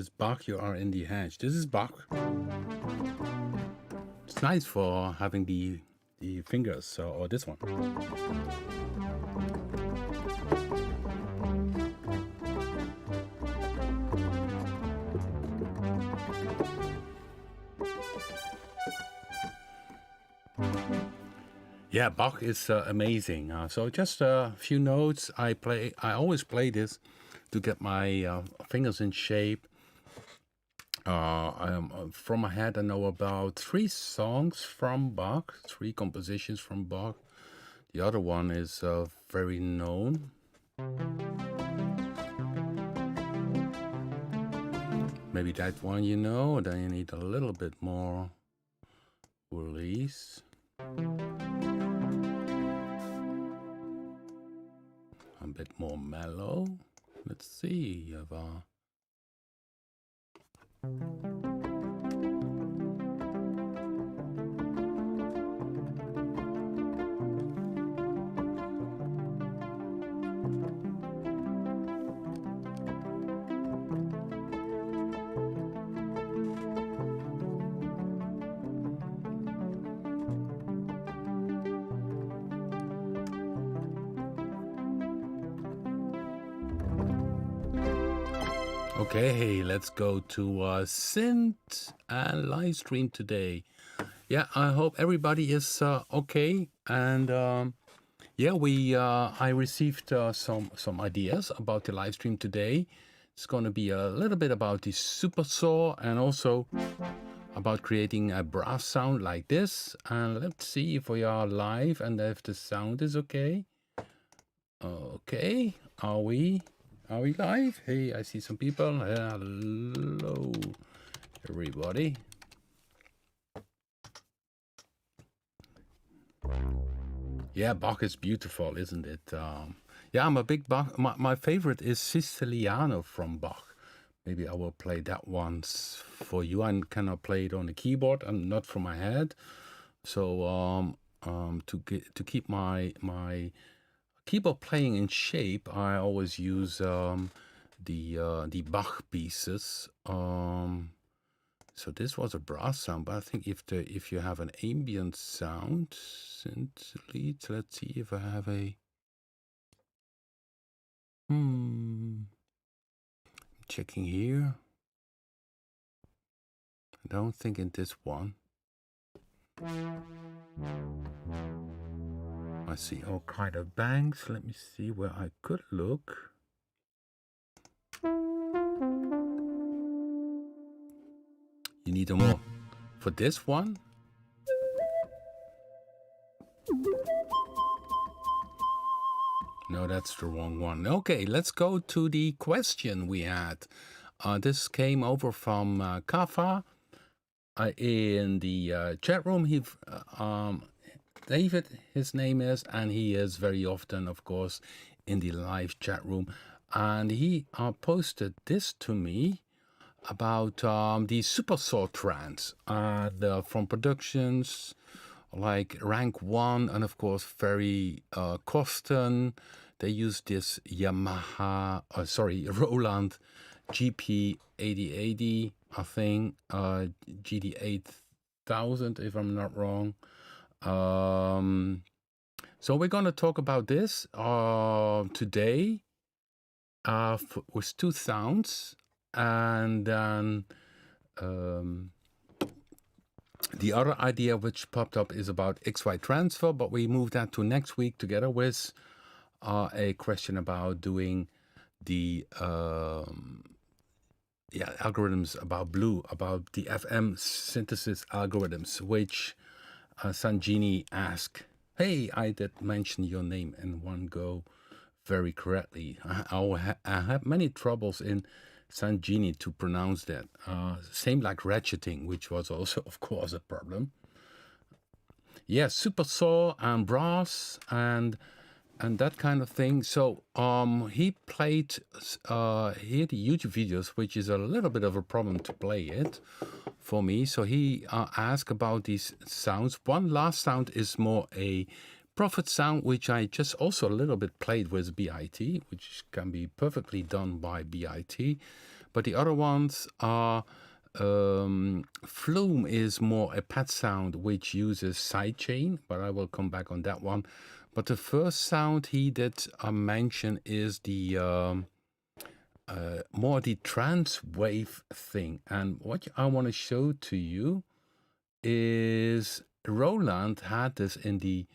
It's Bach, you are in the hedge. This is Bach. It's nice for having the fingers, or this one. Yeah, Bach is amazing. So just a few notes. I always play this to get my fingers in shape. From my head, I know about 3 songs from Bach, 3 compositions from Bach. The other one is very known. Maybe that one you know, then you need a little bit more release. A bit more mellow. Let's see. You have Okay, let's go to Synth and live stream today. Yeah, I hope everybody is okay. And yeah, I received some ideas about the live stream today. It's going to be a little bit about the SuperSaw and also about creating a brass sound like this. And let's see if we are live and if the sound is okay. Okay, are we live? Hey, I see some people. Hello, everybody. Yeah, Bach is beautiful, isn't it? Yeah, I'm a big Bach. My favorite is Siciliano from Bach. Maybe I will play that once for you. I cannot play it on the keyboard. I'm not from my head. So to keep my keyboard playing in shape, I always use the Bach pieces. So this was a brass sound, but I think if you have an ambient sound, synth leads. Let's see if I have a. Checking here. I don't think in this one. I see all kind of bangs. Let me see where I could look. You need a more for this one. No, that's the wrong one. Okay, let's go to the question we had. This came over from Kafa in the chat room. David, his name is, and he is very often, of course, in the live chat room. And he posted this to me about the SuperSaw trends from productions like Rank 1 and, of course, very Coston. They use this Roland GP8080, I think, GD8000, if I'm not wrong. So we're going to talk about this today with 2 sounds, and then the other idea which popped up is about XY transfer, but we move that to next week together with a question about doing the algorithms about Blue, about the FM synthesis algorithms, which Sanjini asked. Hey, I did mention your name in one go very correctly. I have many troubles in Sanjini to pronounce that. Same like ratcheting, which was also, of course, a problem. Yeah, SuperSaw and brass and that kind of thing. So he played here the YouTube videos, which is a little bit of a problem to play it for me. So he asked about these sounds. One last sound is more a prophet sound, which I just also a little bit played with B.I.T, which can be perfectly done by B.I.T. but the other ones are Flume is more a pad sound which uses sidechain, but I will come back on that one. But the first sound he did mention is the more the trance wave thing. And what I want to show to you is Roland had this in the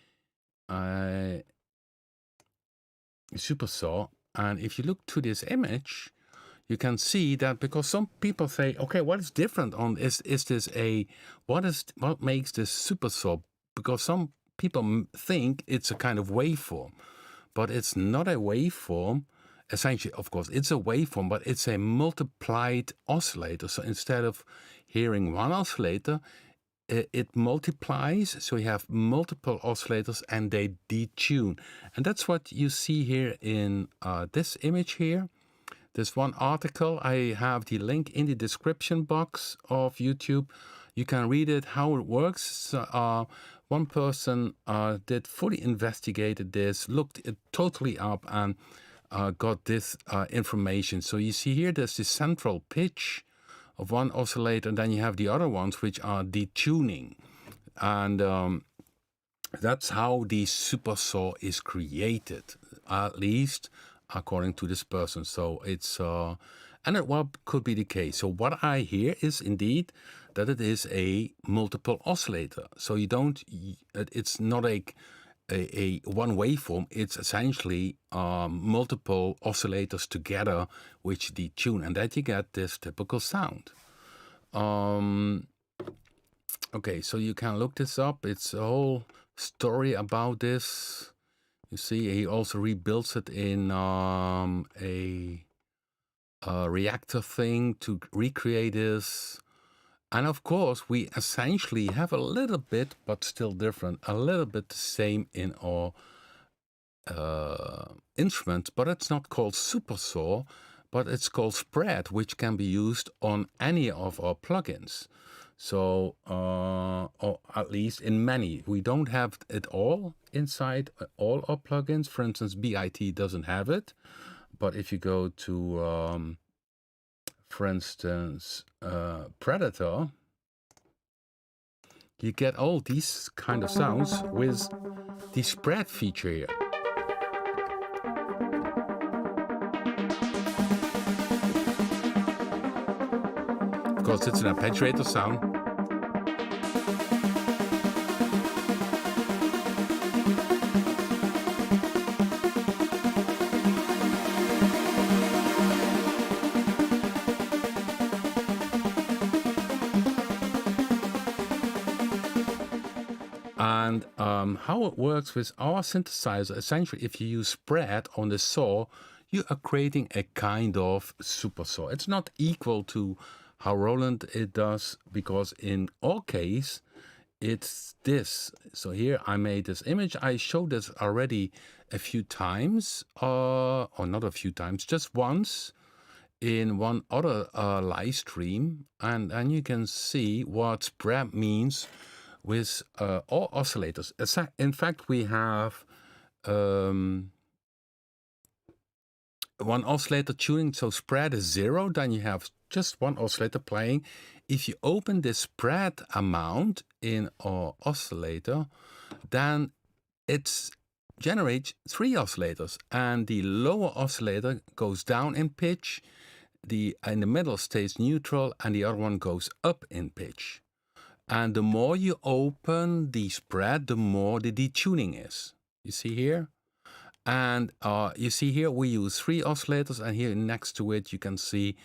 SuperSaw, and if you look to this image, you can see that, because some people say, okay, what is different on is this a what makes this SuperSaw? Because some people think it's a kind of waveform, but it's not a waveform. Essentially, of course, it's a waveform, but it's a multiplied oscillator. So instead of hearing one oscillator, it multiplies, so you have multiple oscillators and they detune. And that's what you see here in this image here. This one article, I have the link in the description box of YouTube. You can read it, how it works. So, one person did fully investigated this, looked it totally up, and got this information. So you see here, there's the central pitch of one oscillator, and then you have the other ones which are detuning. And that's how the SuperSaw is created, at least according to this person. So it's and it well could be the case. So what I hear is indeed that it is a multiple oscillator. So you don't, it's not a one waveform. It's essentially multiple oscillators together which detune, and that you get this typical sound. Okay, so you can look this up. It's a whole story about this. You see, he also rebuilds it in a reactor thing to recreate this. And of course, we essentially have a little bit, but still different, a little bit the same in our instruments, but it's not called SuperSaw, but it's called Spread, which can be used on any of our plugins. So, or at least in many. We don't have it all inside all our plugins. For instance, B.I.T doesn't have it. But if you go to, for instance, Predator, you get all these kind of sounds with the spread feature here. Of course, it's an arpeggiator sound. And how it works with our synthesizer, essentially, if you use spread on the saw, you are creating a kind of SuperSaw. It's not equal to how Roland it does, because in our case, it's this. So here I made this image. I showed this already a few times, or not a few times, just once in one other live stream. And you can see what spread means with all oscillators. In fact, we have one oscillator tuning, so spread is 0, then you have just one oscillator playing. If you open the spread amount in our oscillator, then it generates 3 oscillators, and the lower oscillator goes down in pitch, the in the middle stays neutral, and the other one goes up in pitch. And the more you open the spread, the more the detuning is. You see here? And you see here we use 3 oscillators, and here next to it you can see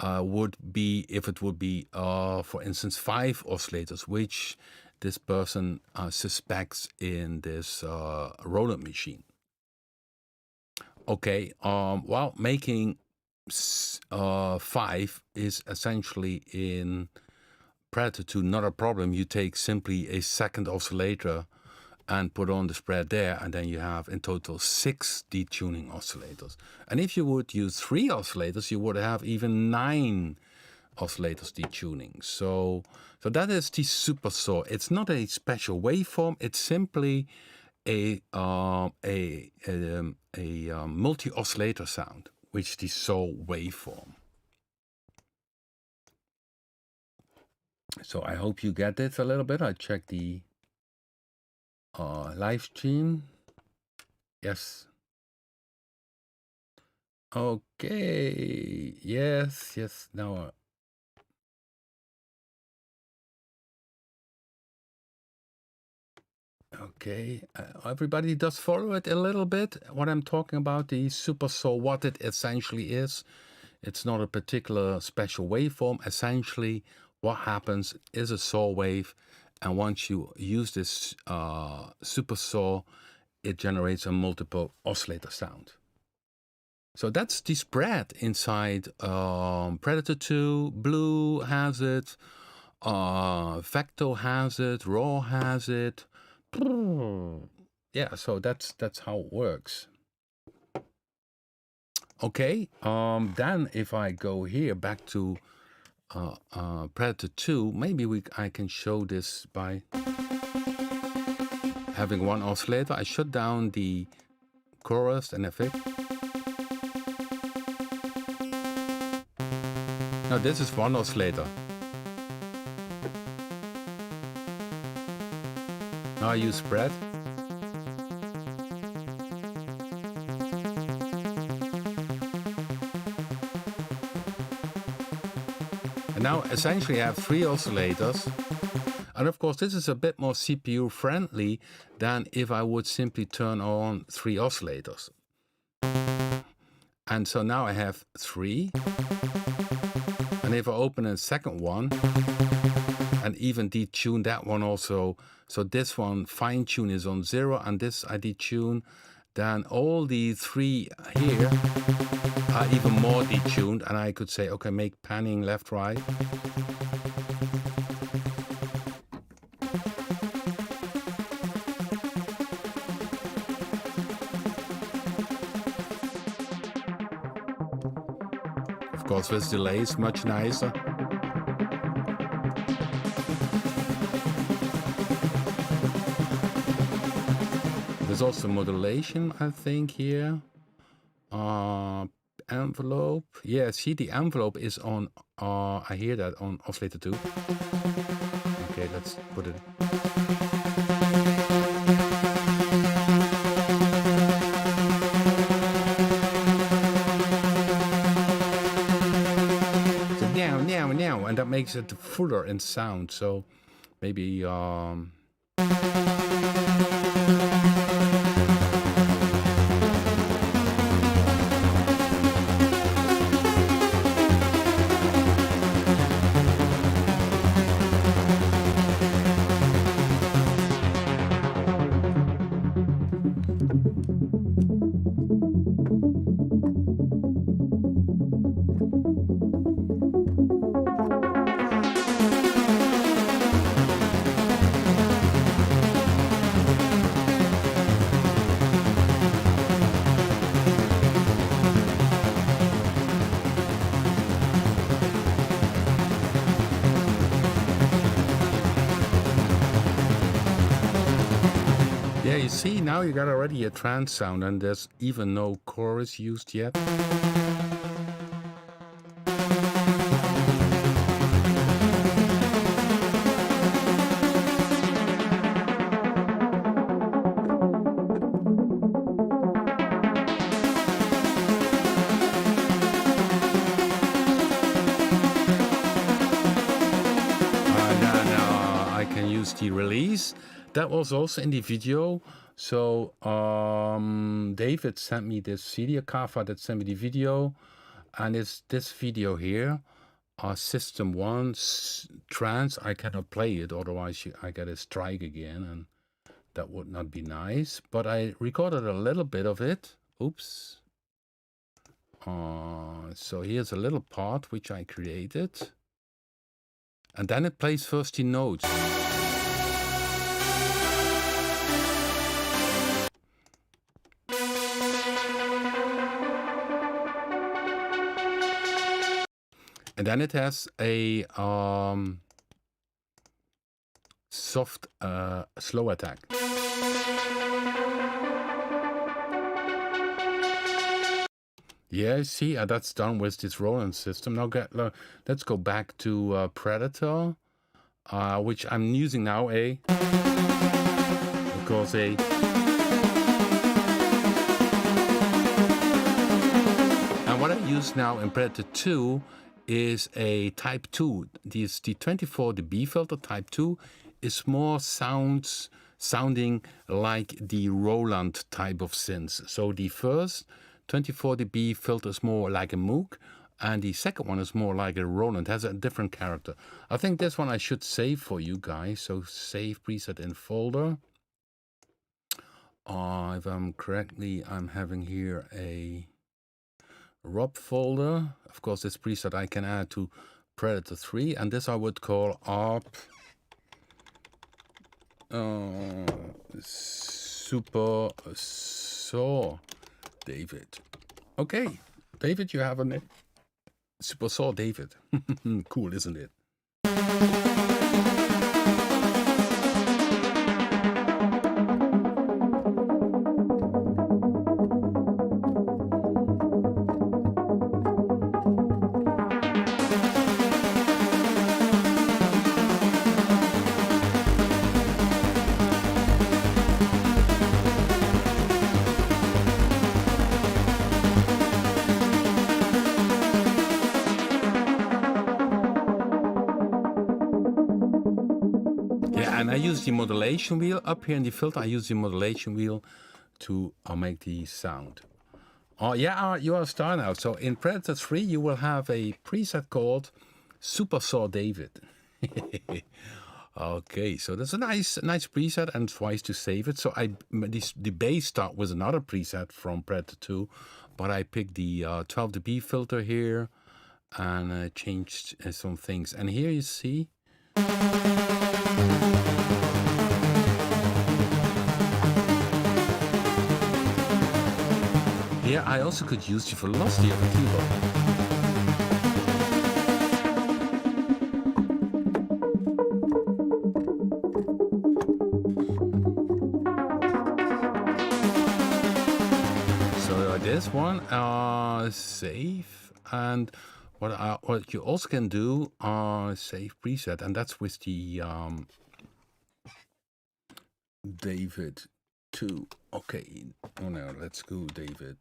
would be, if it would be, for instance, 5 oscillators, which this person suspects in this Roland machine. Okay, well, making 5 is essentially in Predator 2 not a problem. You take simply a second oscillator and put on the spread there, and then you have in total 6 detuning oscillators. And if you would use 3 oscillators, you would have even 9 oscillators detuning. So that is the SuperSaw. It's not a special waveform. It's simply a multi-oscillator sound, which is the saw waveform. So I hope you get this a little bit. I check the live stream. Yes. Okay. Yes. Yes. Now. Okay. Everybody does follow it a little bit. What I'm talking about, the SuperSaw, what it essentially is. It's not a particular special waveform. Essentially, what happens is a saw wave, and once you use this SuperSaw, it generates a multiple oscillator sound. So that's the spread inside Predator 2. Blue has it, Vecto has it, Raw has it. Yeah, so that's how it works. Okay, then if I go here back to Predator 2, maybe I can show this by having one oscillator. I shut down the chorus and effect. Now this is one oscillator. Now I use spread. And now essentially I have 3 oscillators. And of course this is a bit more CPU friendly than if I would simply turn on 3 oscillators. And so now I have 3. And if I open a second one and even detune that one also, so this one fine tune is on 0 and this I detune, then all the 3 here are even more detuned, and I could say, okay, make panning left, right. Of course, with delays, much nicer. There's also modulation, I think, here. Envelope. Yeah, see, the envelope is on, I hear that on oscillator 2. Okay, let's put it. So now, and that makes it fuller in sound. So maybe, yeah, you see, now you got already a trance sound, and there's even no chorus used yet. The release that was also in the video. So David sent me this video, Kafa that sent me the video, and it's this video here, System 1 trance. I cannot play it, otherwise I get a strike again, and that would not be nice. But I recorded a little bit of it. Oops. So here's a little part which I created, and then it plays first the notes. And then it has a soft slow attack. Yeah, see, that's done with this Roland system. Now let's go back to Predator. which I'm using now, of course, and what I use now in Predator 2 is a Type 2. The 24 dB filter Type 2 is more sounding like the Roland type of synths. So the first 24 dB filter is more like a Moog, and the second one is more like a Roland. It has a different character. I think this one I should save for you guys. So save preset in folder. If I'm correctly, I'm having here a Rob folder. Of course, this preset I can add to Predator 3, and this I would call ARP SuperSaw David. Okay, David, you have a name. SuperSaw David. Cool, isn't it? And I use the modulation wheel up here in the filter. I use the modulation wheel to make the sound. Oh yeah, you are a star now. So in Predator 3, you will have a preset called SuperSaw David. Okay, so that's a nice preset, and twice to save it. So the bass start with another preset from Predator 2, but I picked the 12 dB filter here and changed some things. And here you see. Here I also could use the velocity of the keyboard. So this one, save, and what you also can do, save preset, and that's with the David 2. Okay, oh no, let's go David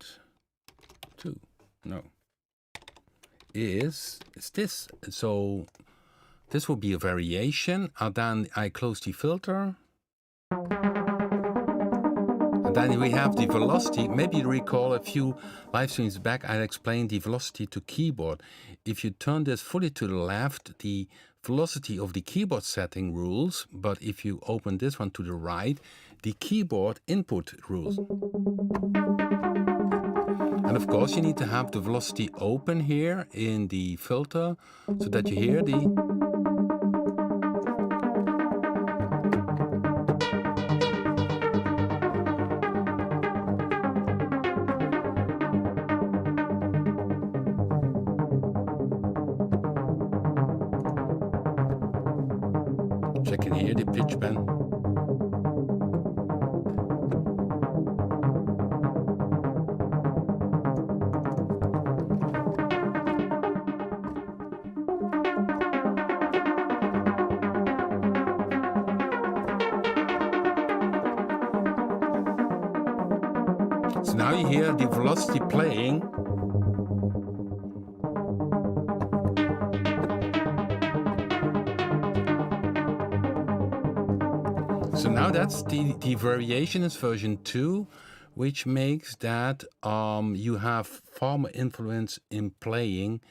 2. No, is this. So this will be a variation, and then I close the filter. And then we have the velocity. Maybe you recall a few live streams back, I explained the velocity to keyboard. If you turn this fully to the left, the velocity of the keyboard setting rules, but if you open this one to the right, the keyboard input rules. And of course, you need to have the velocity open here in the filter so that you hear the... So I can hear the pitch bend. So now you hear the velocity playing. So now that's the variation is version 2, which makes that you have far more influence in playing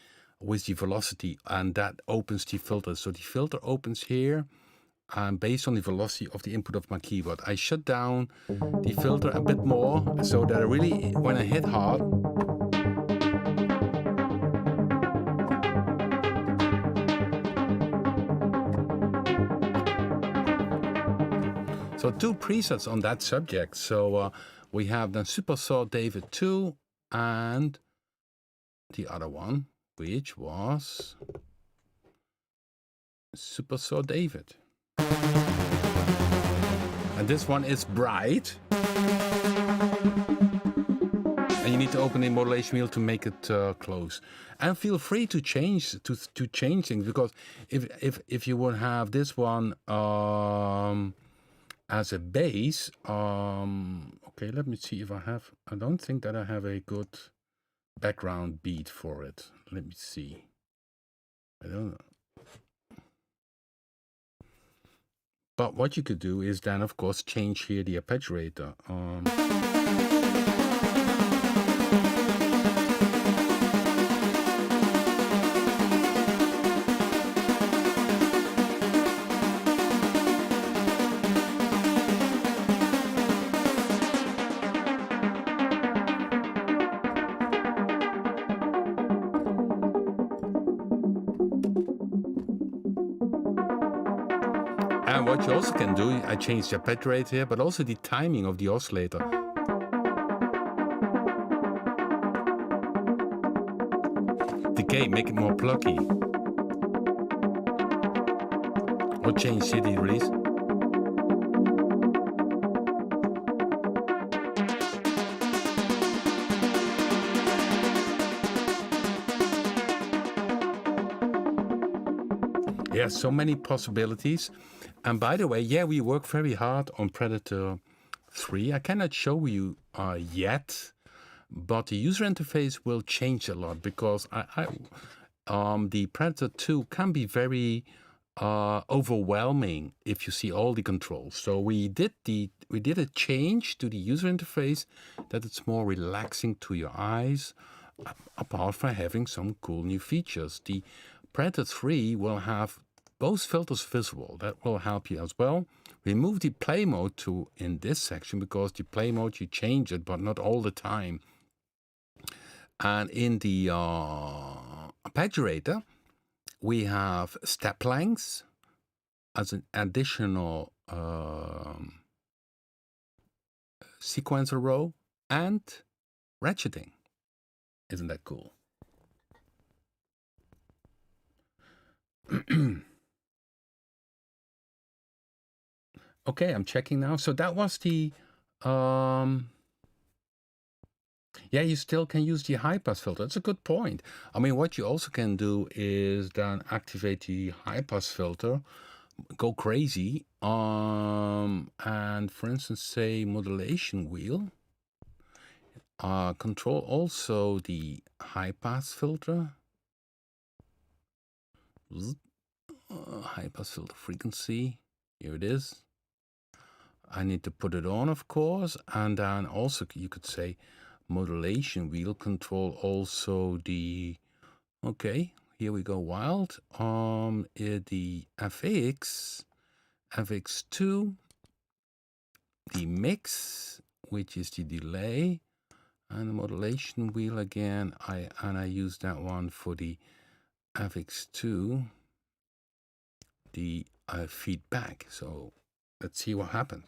with the velocity, and that opens the filter. So the filter opens here, and based on the velocity of the input of my keyboard. I shut down the filter a bit more so that I really, when I hit hard, so 2 presets on that subject. So we have the SuperSaw David 2 and the other one, which was SuperSaw David. And this one is bright. And you need to open the modulation wheel to make it close. And feel free to change things, because if you would have this one as a bass, okay, let me see if I have. I don't think that I have a good background beat for it. Let me see. I don't know. But what you could do is then, of course, change here the arpeggiator. And what you also can do, I changed the arpeggiator here, but also the timing of the oscillator. Decay, make it more plucky. Or change CD release. Yeah, so many possibilities. And by the way, yeah, we work very hard on Predator 3. I cannot show you yet, but the user interface will change a lot, because the Predator 2 can be very overwhelming if you see all the controls. So we did a change to the user interface that it's more relaxing to your eyes, apart from having some cool new features. The Predator 3 will have both filters visible. That will help you as well. Remove the play mode in this section, because the play mode, you change it, but not all the time. And in the arpeggiator, we have step lengths as an additional sequencer row, and ratcheting. Isn't that cool? Okay, I'm checking now. So that was the yeah, you still can use the high pass filter. That's a good point. I mean, what you also can do is then activate the high pass filter, go crazy, and for instance, say modulation wheel, control also the high pass filter, high pass filter frequency. Here it is. I need to put it on, of course, and then also you could say modulation wheel, control also the, okay, here we go wild, the FX2, the mix, which is the delay, and the modulation wheel again, I use that one for the FX2, the feedback. So let's see what happens.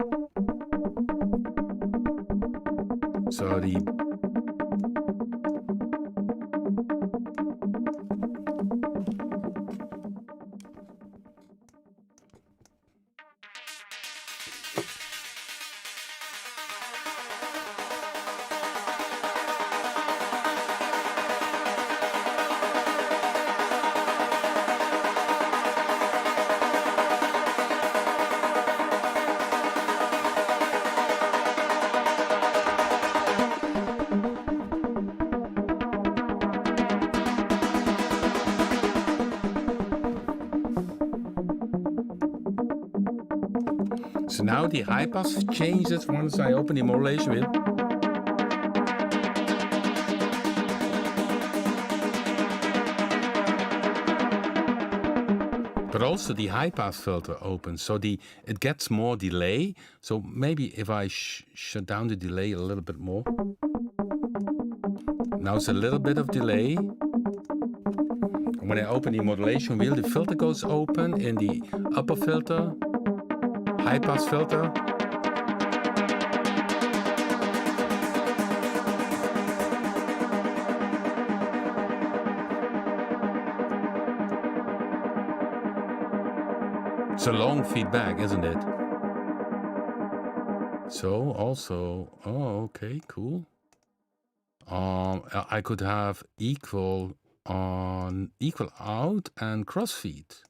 So now the high pass changes once I open the modulation wheel. But also the high pass filter opens, so it gets more delay. So maybe if I shut down the delay a little bit more. Now it's a little bit of delay. And when I open the modulation wheel, the filter goes open in the upper filter, high pass filter. It's a long feedback, isn't it? So also, oh, okay, cool. I could have equal on equal out and crossfeed.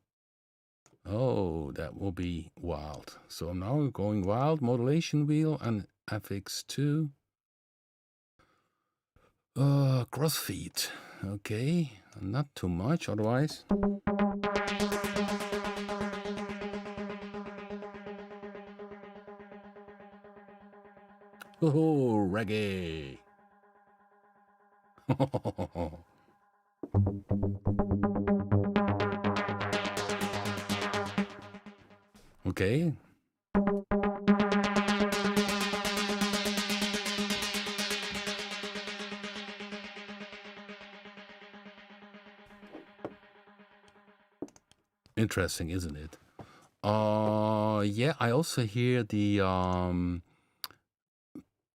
Oh, that will be wild. So now going wild, modulation wheel and FX2. Crossfeed. Okay, not too much otherwise. Oh, reggae. Okay. Interesting, isn't it? Yeah, I also hear the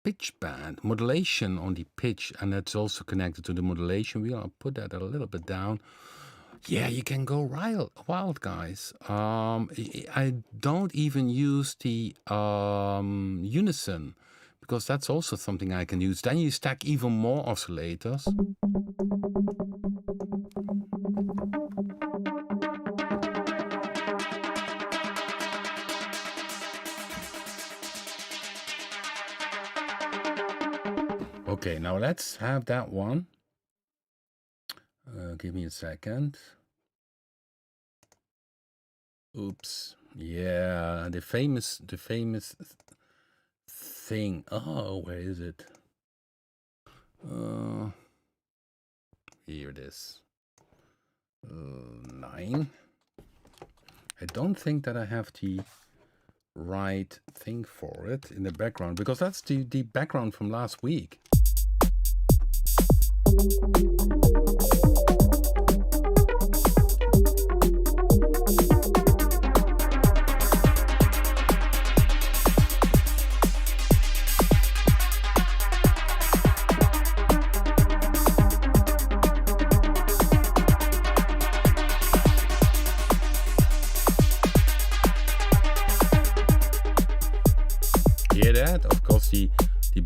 pitch band modulation on the pitch, and that's also connected to the modulation wheel. I'll put that a little bit down. Yeah, you can go wild, guys. I don't even use the unison, because that's also something I can use. Then you stack even more oscillators. Okay, now let's have that one. Give me a second. Oops. Yeah, the famous thing. Oh, where is it? Here it is. 9. I don't think that I have the right thing for it in the background, because that's the background from last week. Hear that? Of course, the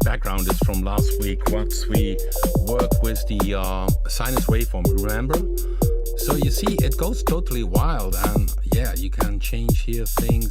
background is from last week once we worked with the sinus waveform, remember? So you see, it goes totally wild, and yeah, you can change here things.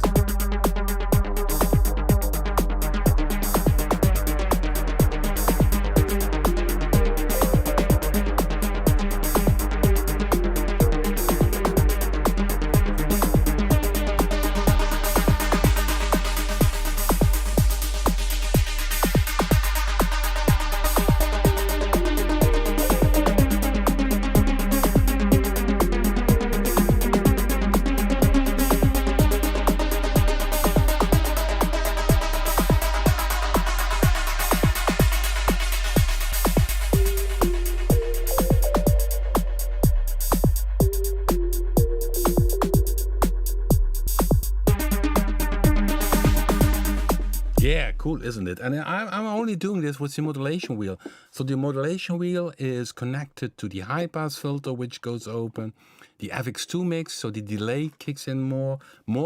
Yeah, cool, isn't it? And I'm only doing this with the modulation wheel. So the modulation wheel is connected to the high pass filter, which goes open, the FX2 mix, so the delay kicks in more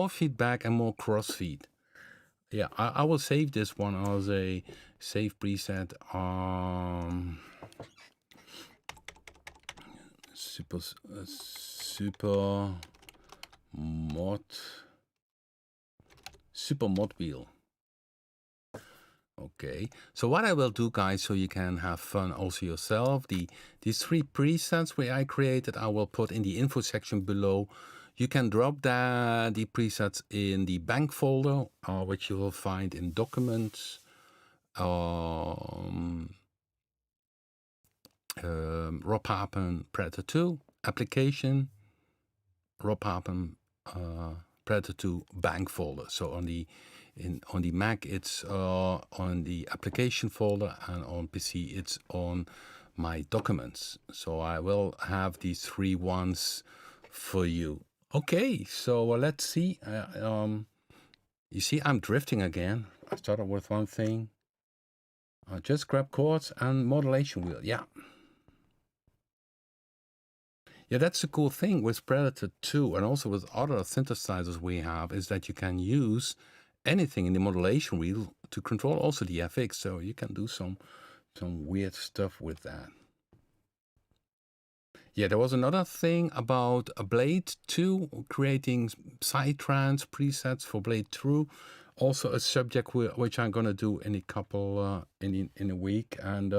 feedback and more crossfeed. Yeah, I will save this one as a save preset. Super mod wheel. Okay, so what I will do, guys, so you can have fun also yourself, these 3 presets where I created, I will put in the info section below. You can drop the presets in the bank folder, which you will find in documents, Papen Predator 2 application, Papen Predator 2 bank folder. So on the Mac, it's on the application folder, and on PC, it's on my documents. So I will have these 3 ones for you. Okay, so let's see. You see, I'm drifting again. I started with one thing. Just grab chords and modulation wheel. Yeah. Yeah, that's the cool thing with Predator 2 and also with other synthesizers we have, is that you can use anything in the modulation wheel to control also the FX. So you can do some some weird stuff with that. Yeah, there was another thing about a Blade 2, creating psytrance presets for Blade 2. Also a subject which I'm gonna do in a couple in a week, and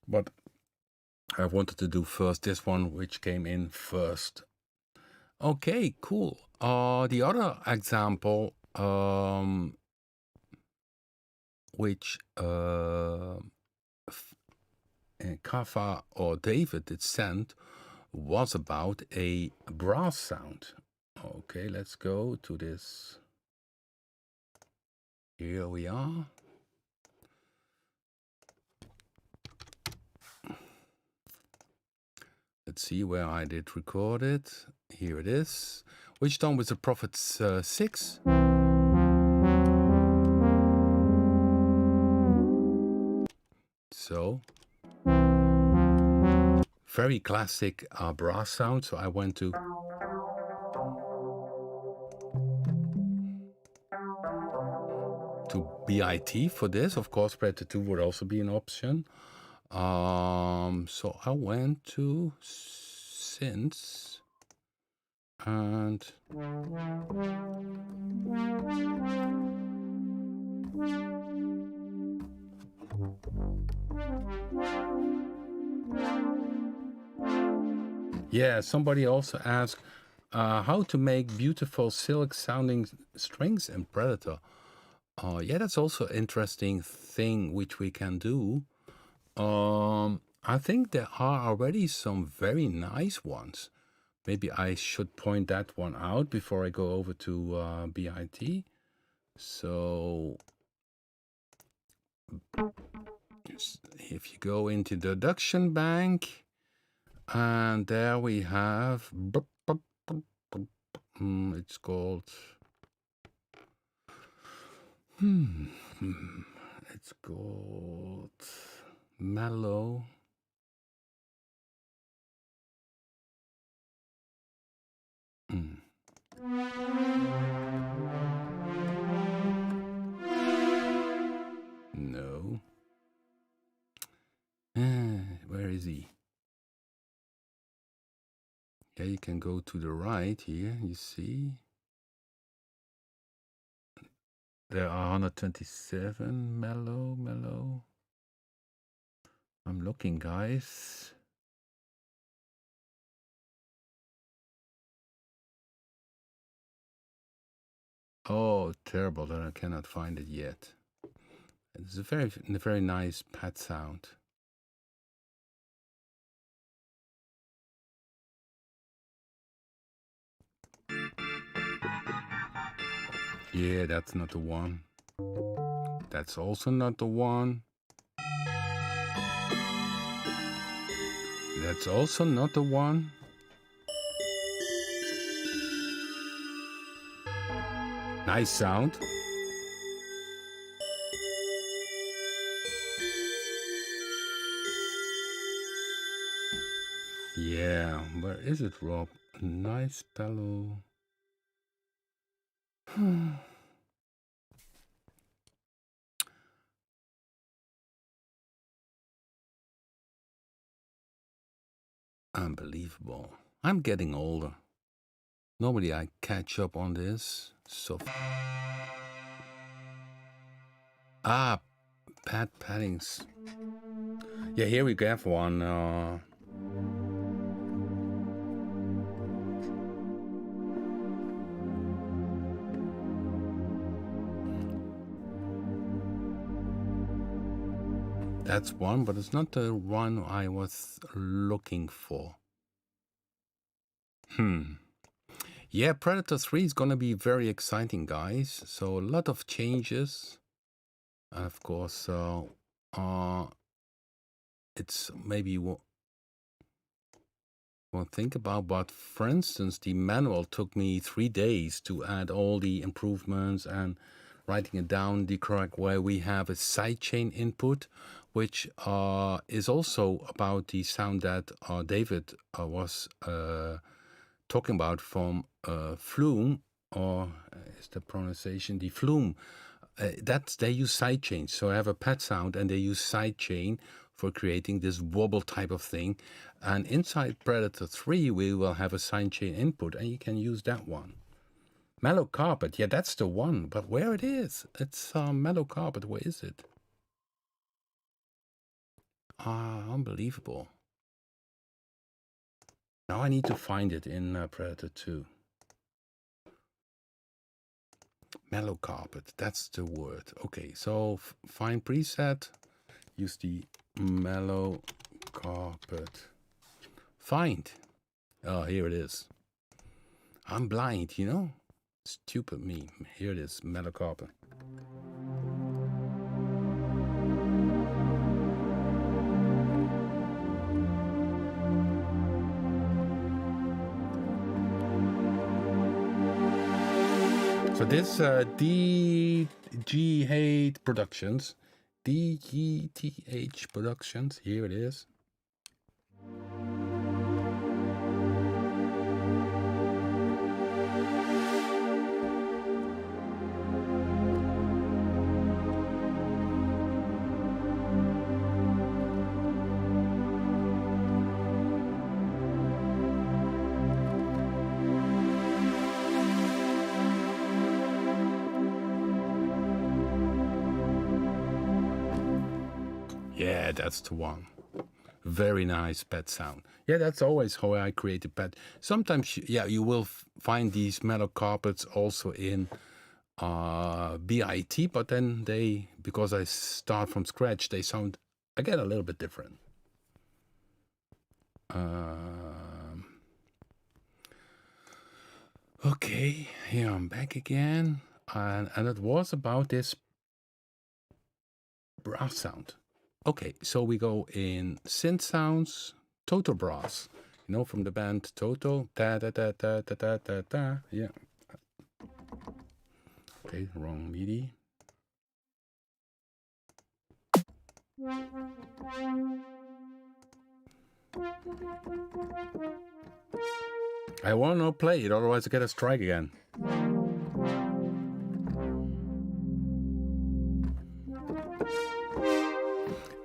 but I wanted to do first this one, which came in first. Okay, cool. The other example, which Kafa or David did send, was about a brass sound. Okay, let's go to this. Here we are. Let's see where I did record it. Here it is. Which done with the Prophet's 6. So, very classic brass sound. So I went to B.I.T for this. Of course, Predator 2 would also be an option. So I went to Synths and yeah, somebody also asked how to make beautiful silk sounding strings in Predator. Yeah, that's also an interesting thing which we can do. I think there are already some very nice ones. Maybe I should point that one out before I go over to B.I.T. So if you go into the Deduction Bank, and there we have, it's called, it's called Mellow. No. Where is he? Yeah, you can go to the right here, you see. There are 127, Mellow. I'm looking, guys. Oh, terrible that I cannot find it yet. It's a very nice pad sound. Yeah, that's not the one. That's also not the one. That's also not the one. Nice sound. Yeah, where is it, Rob? A nice bellow. Unbelievable. I'm getting older. Normally I catch up on this. So paddings. Yeah, here we have one. That's one, but it's not the one I was looking for. Yeah, Predator 3 is gonna be very exciting, guys. So a lot of changes. And of course, it's maybe what think about, but for instance, the manual took me 3 days to add all the improvements and writing it down the correct way. We have a sidechain input, which is also about the sound that David was talking about from Flume, or is the pronunciation the Flume? they use sidechains. So I have a pad sound, and they use sidechain for creating this wobble type of thing. And inside Predator 3, we will have a sidechain input, and you can use that one. Mellow Carpet, yeah, that's the one. But where it is? It's Mellow Carpet. Where is it? Unbelievable. Now I need to find it in Predator 2. Mellow Carpet, that's the word. Okay, so find preset. Use the Mellow Carpet. Find. Oh, here it is. I'm blind, you know? Stupid me. Here it is, Mellow Carpet. So this DGH Productions, DGTH Productions, here it is. Yeah, that's the one. Very nice pad sound. Yeah, that's always how I create a pad. Sometimes, yeah, you will find these Mellow Carpets also in B.I.T, but then because I start from scratch, they sound again a little bit different. Okay, here I'm back again, and it was about this brass sound. Okay, so we go in synth sounds, Toto Brass, you know, from the band Toto. Da da da da da da da da. Yeah. Okay, wrong MIDI. I want to play it, otherwise I get a strike again.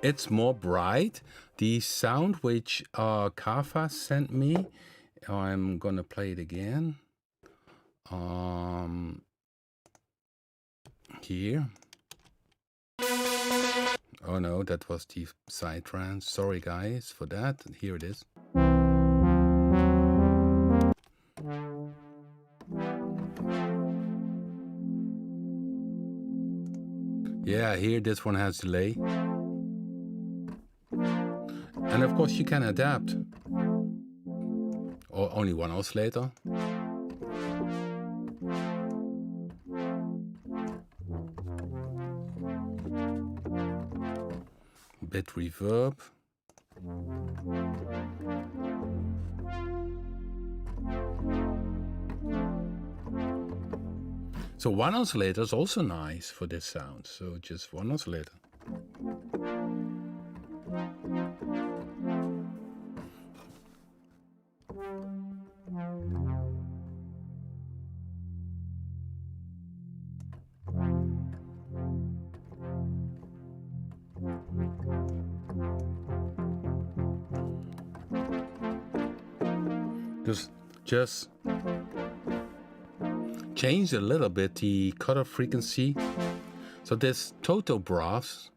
It's more bright. The sound which Kafa sent me, I'm gonna play it again. Here. Oh no, that was the side trance. Sorry guys for that. Here it is. Yeah, here this one has delay. And of course you can adapt. Or only one oscillator. Bit reverb. So one oscillator is also nice for this sound. So just one oscillator. Just change a little bit the cutoff frequency. So this Toto Brass,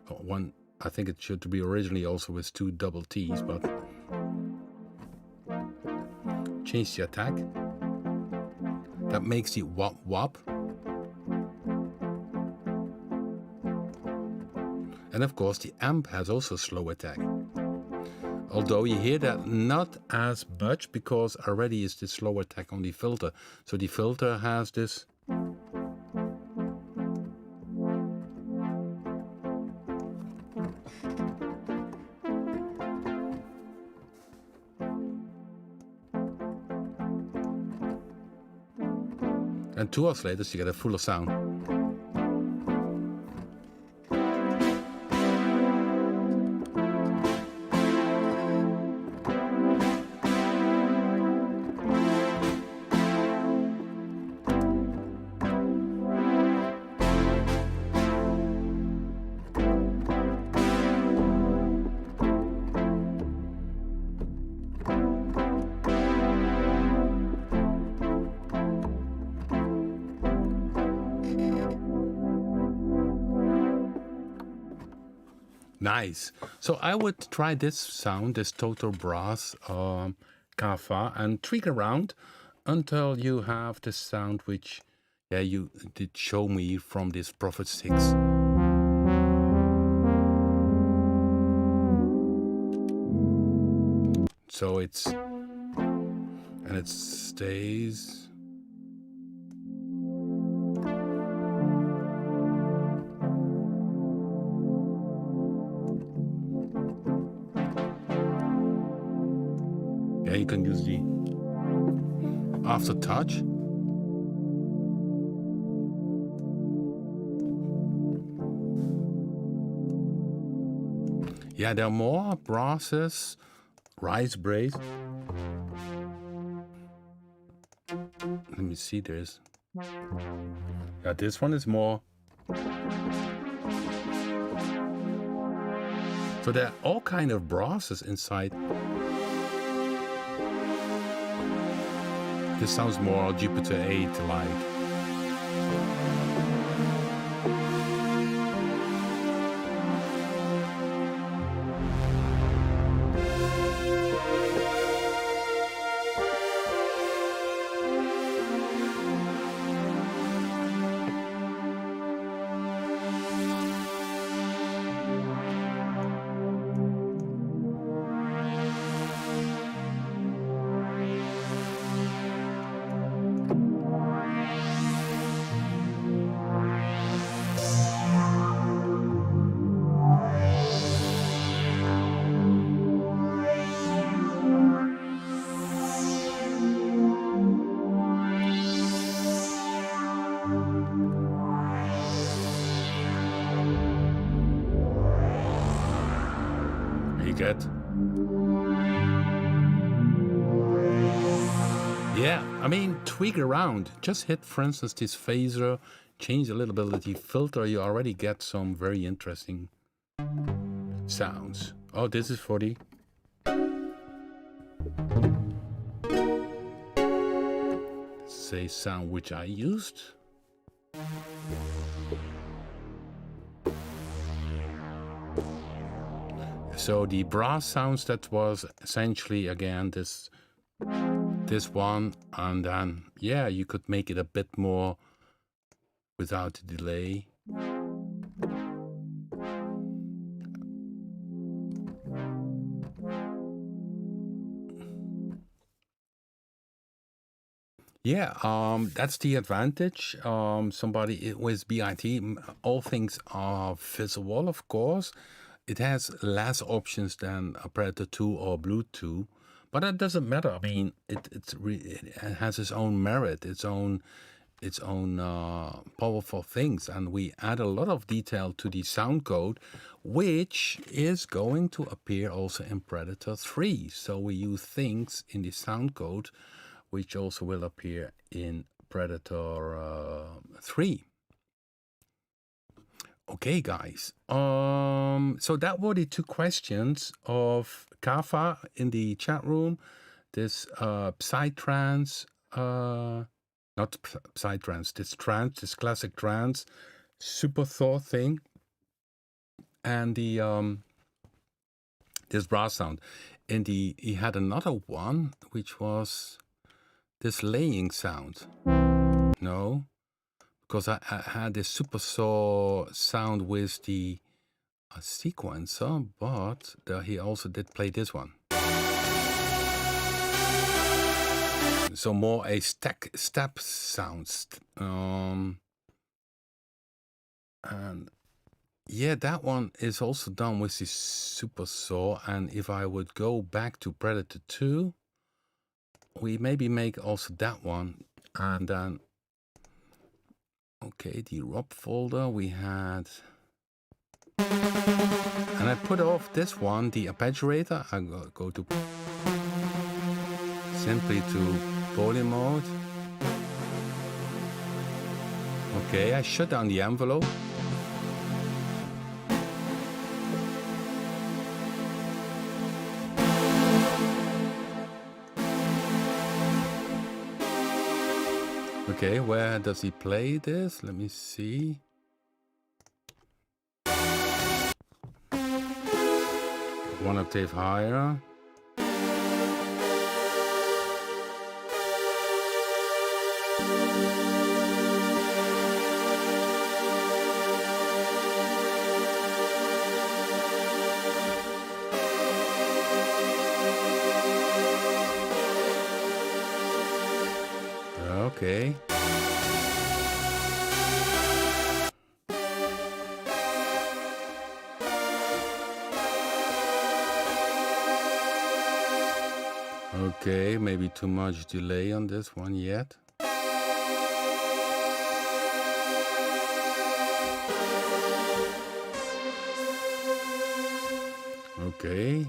one, I think it should be originally also with 2 double T's, but change the attack. That makes the wop wop. And of course the amp has also slow attack. Although you hear that not as much because already is the slow attack on the filter. So the filter has this. And 2 oscillators, you get a fuller sound. Nice. So I would try this sound, this total brass kava, and tweak around until you have the sound which, yeah, you did show me from this Prophet 6. So it stays. Yeah, you can use the aftertouch. Yeah, there are more brasses, rice brace. Let me see, there's... Yeah, this one is more... So there are all kind of brasses inside. This sounds more Jupiter 8 like. Get. Yeah, I mean, tweak around. Just hit, for instance, this phaser, change a little bit of the filter, you already get some very interesting sounds. Oh, this is for the... say sound which I used. So the brass sounds, that was essentially again this one, and then yeah, you could make it a bit more without the delay. Yeah, that's the advantage. Somebody with B.I.T, all things are visible, of course. It has less options than a Predator 2 or Bluetooth, but that doesn't matter. I mean, it has its own merit, its own powerful things, and we add a lot of detail to the sound code, which is going to appear also in Predator 3. So we use things in the sound code which also will appear in Predator 3. Okay, guys. So that were the two questions of Kava in the chat room. This psytrance, not psytrance, this trance, this classic trance, SuperSaw thing, and the this brass sound. And he had another one which was this laying sound. No. Because I had this SuperSaw sound with the sequencer, but he also did play this one. So more a step sounds. And yeah, that one is also done with the SuperSaw. And if I would go back to Predator 2, we maybe make also that one, and then okay, the ROP folder we had, and I put off this one, the arpeggiator. I go to simply to poly mode. Okay, I shut down the envelope. Okay, where does he play this? Let me see. one octave higher. Okay. Okay, maybe too much delay on this one yet. Okay.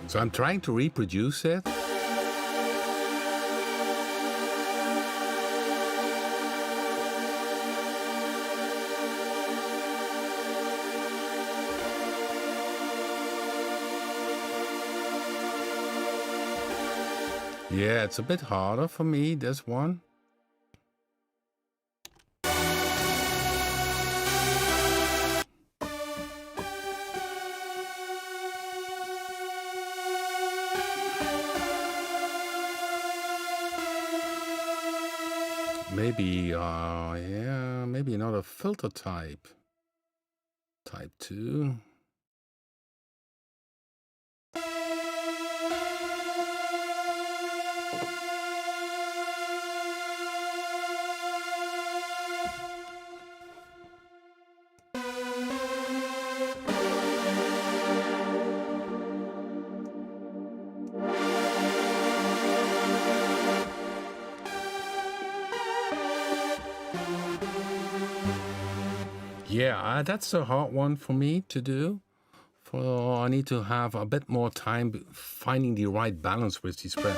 So I'm trying to reproduce it. Yeah, it's a bit harder for me, this one. Maybe, yeah, maybe another filter type. Type 2. Yeah, that's a hard one for me to do. I need to have a bit more time finding the right balance with the spread.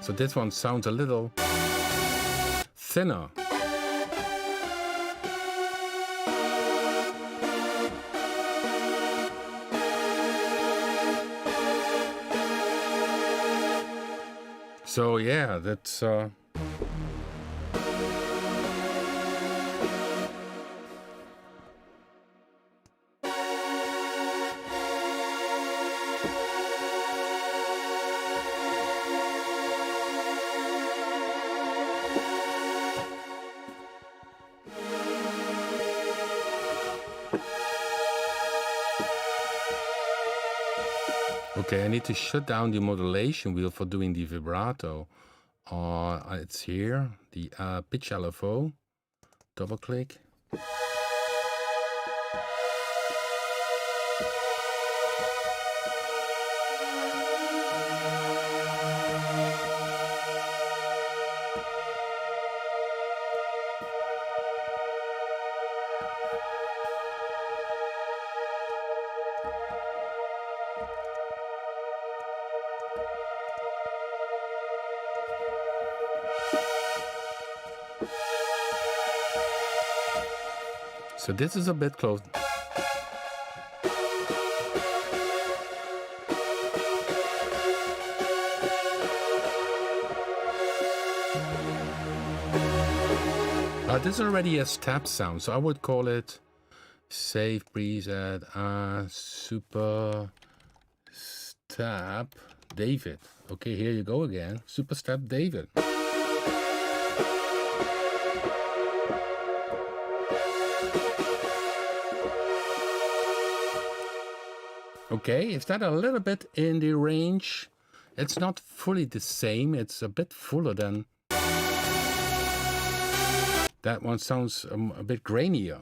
So this one sounds a little thinner. So yeah, that's okay. I need to shut down the modulation wheel for doing the vibrato. It's here, the pitch LFO. Double click. So this is a bit close. This is already a step sound, so I would call it Save Preset Super Step David. Okay, here you go again. Super Step David. Okay, is that a little bit in the range? It's not fully the same. It's a bit fuller than that one. Sounds a bit grainier.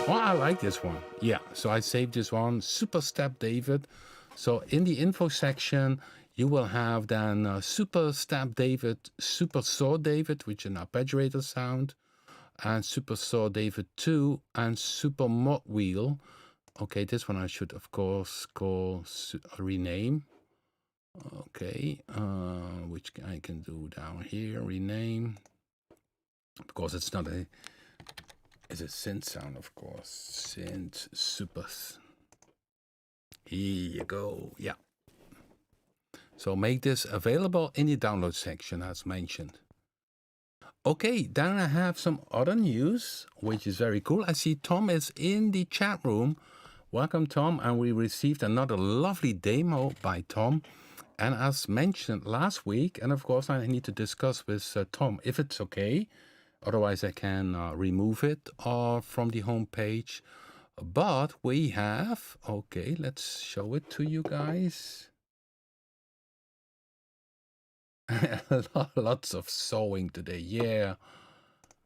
Well, I like this one. Yeah, so I saved this one, Super Step David. So in the info section, you will have then Super Step David, SuperSaw David, which is an arpeggiator sound. and SuperSaw David 2, and Super Mod Wheel. Okay, this one I should, of course, call rename. Okay, which I can do down here, rename, because it's not a, it's a synth sound, of course. Synth Super. Here you go, yeah. So make this available in the download section as mentioned. Okay, then I have some other news, which is very cool. I see Tom is in the chat room. Welcome, Tom, and we received another lovely demo by Tom. And as mentioned last week, and of course I need to discuss with Tom if it's okay. Otherwise I can remove it from the home page. But we have, okay, let's show it to you guys. Lots of sawing today, yeah.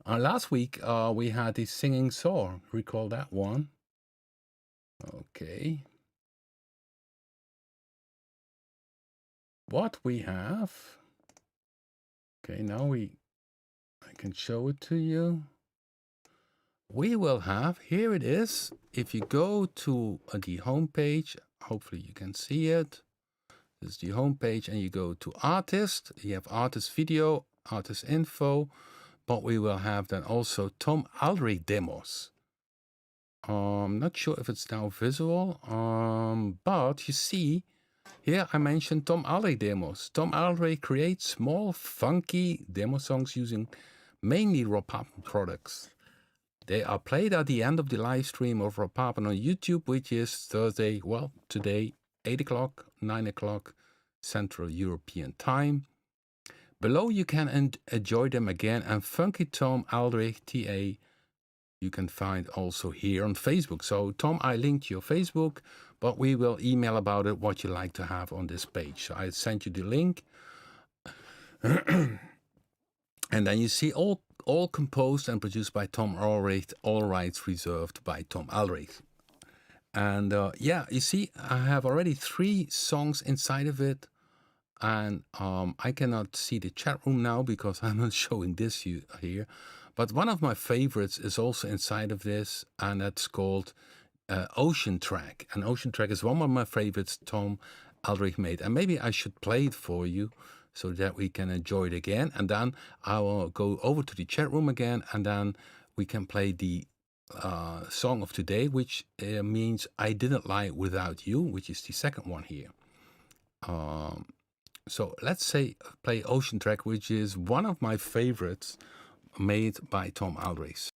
Last week we had the singing saw. Recall that one? Okay. What we have, okay, now I can show it to you. We will have, here it is. If you go to the home page, hopefully you can see it. This is the home page, and you go to artist. You have artist video, artist info, but we will have then also Tom Aldrich demos. I'm not sure if it's now visible, but you see, here I mentioned Tom Aldrich demos. Tom Aldrich creates small, funky demo songs using mainly Papen products. They are played at the end of the live stream of Papen on YouTube, which is Thursday, well, today, 8 o'clock, 9 o'clock Central European Time. Below you can enjoy them again, and Funky Tom Aldrich TA you can find also here on Facebook. So Tom, I linked your Facebook, but we will email about it what you like to have on this page. So I sent you the link. And then you see all composed and produced by Tom Aldrich, all rights reserved by Tom Aldrich. And yeah, you see, I have already 3 songs inside of it. And I cannot see the chat room now because I'm not showing this here. But one of my favorites is also inside of this, and that's called Ocean Track. And Ocean Track is one of my favorites Tom Aldrich made. And maybe I should play it for you so that we can enjoy it again. And then I will go over to the chat room again, and then we can play the song of today, which means I Didn't Lie Without You, which is the second one here. So let's say play Ocean Track, which is one of my favorites made by Tom Aldrich.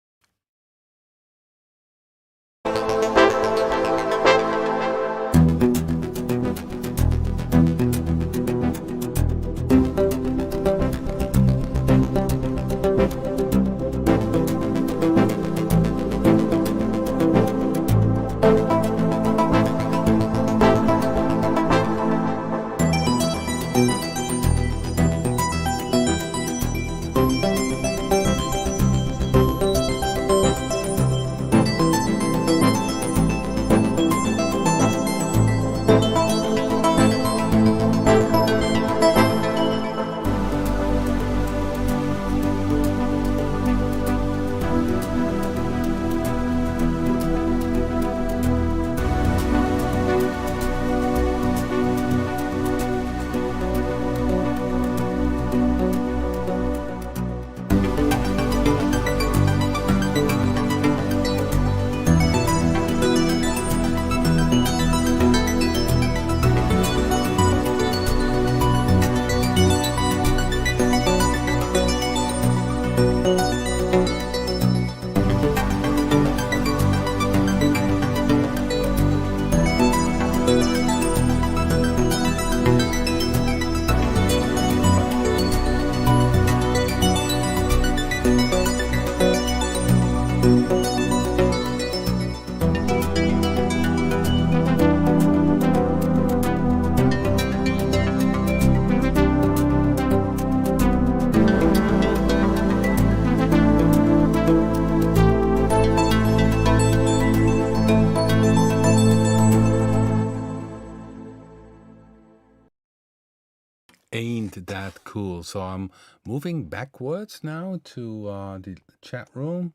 Ain't that cool? So I'm moving backwards now to the chat room.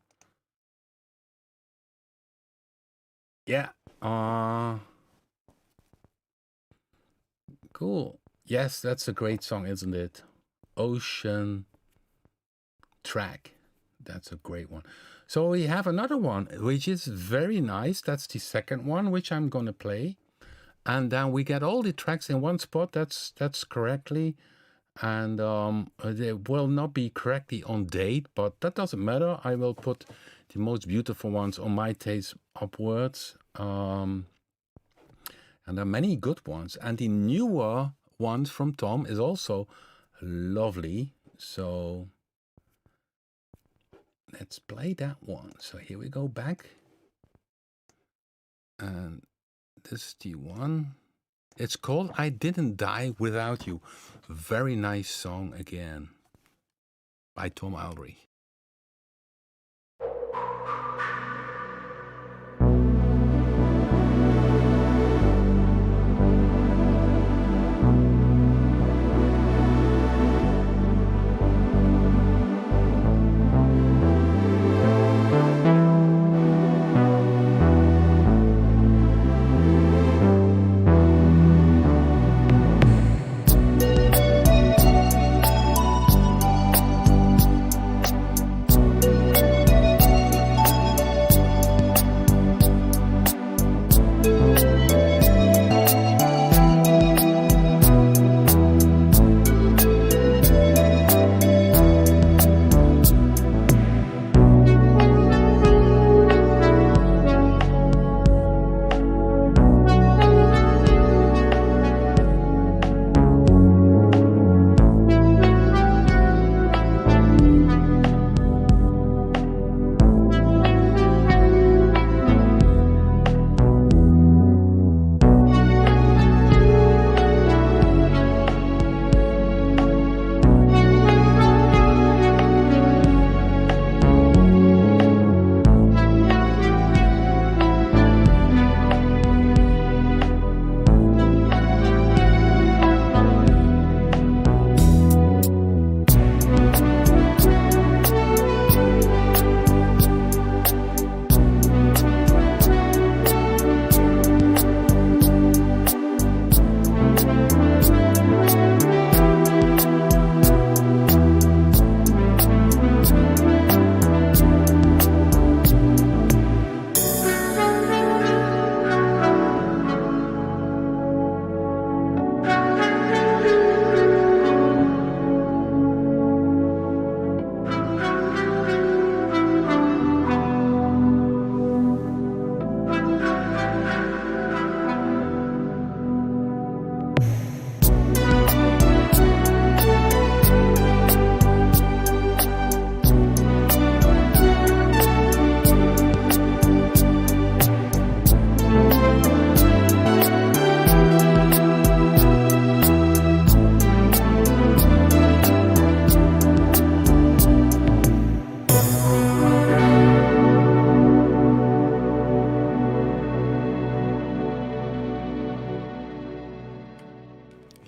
Yeah. Cool. Yes, that's a great song, isn't it? Ocean Track. That's a great one. So we have another one, which is very nice. That's the second one, which I'm going to play. And then we get all the tracks in one spot. That's correctly. And they will not be correctly on date, but that doesn't matter. I will put the most beautiful ones on my taste upwards. And there are many good ones. And the newer ones from Tom is also lovely. So let's play that one. So here we go back. And this is the one. It's called I Didn't Die Without You. Very nice song again by Tom Aldrich.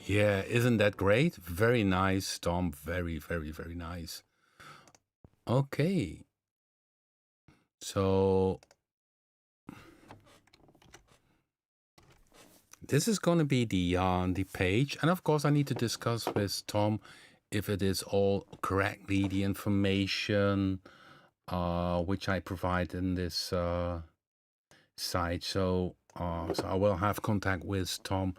Yeah, isn't that great? Very nice, Tom. Very, very, very nice. Okay. So this is going to be the page, and of course I need to discuss with Tom if it is all correctly the information which I provide in this site. So I will have contact with Tom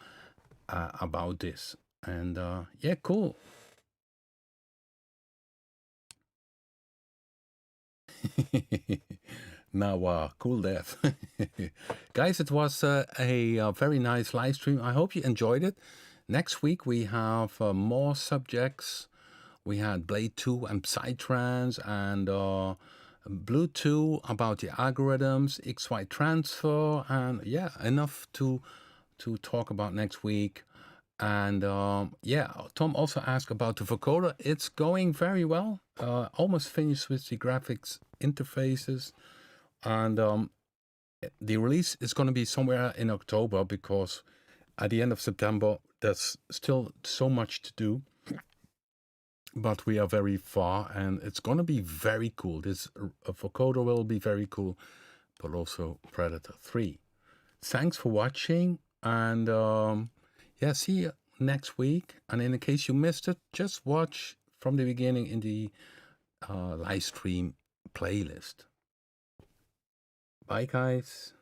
about this. And yeah, cool. Now, cool death. Guys, it was a very nice live stream. I hope you enjoyed it. Next week, we have more subjects. We had Blade 2 and Psytrance and Blue 2 about the algorithms, XY transfer, and yeah, enough to talk about next week. And yeah, Tom also asked about the vocoder. It's going very well. Almost finished with the graphics interfaces. And the release is going to be somewhere in October because at the end of September. There's still so much to do, but we are very far, and it's going to be very cool. This vocoder will be very cool, but also Predator 3. Thanks for watching, and yeah, see you next week. And in case you missed it, just watch from the beginning in the live stream playlist. Bye, guys.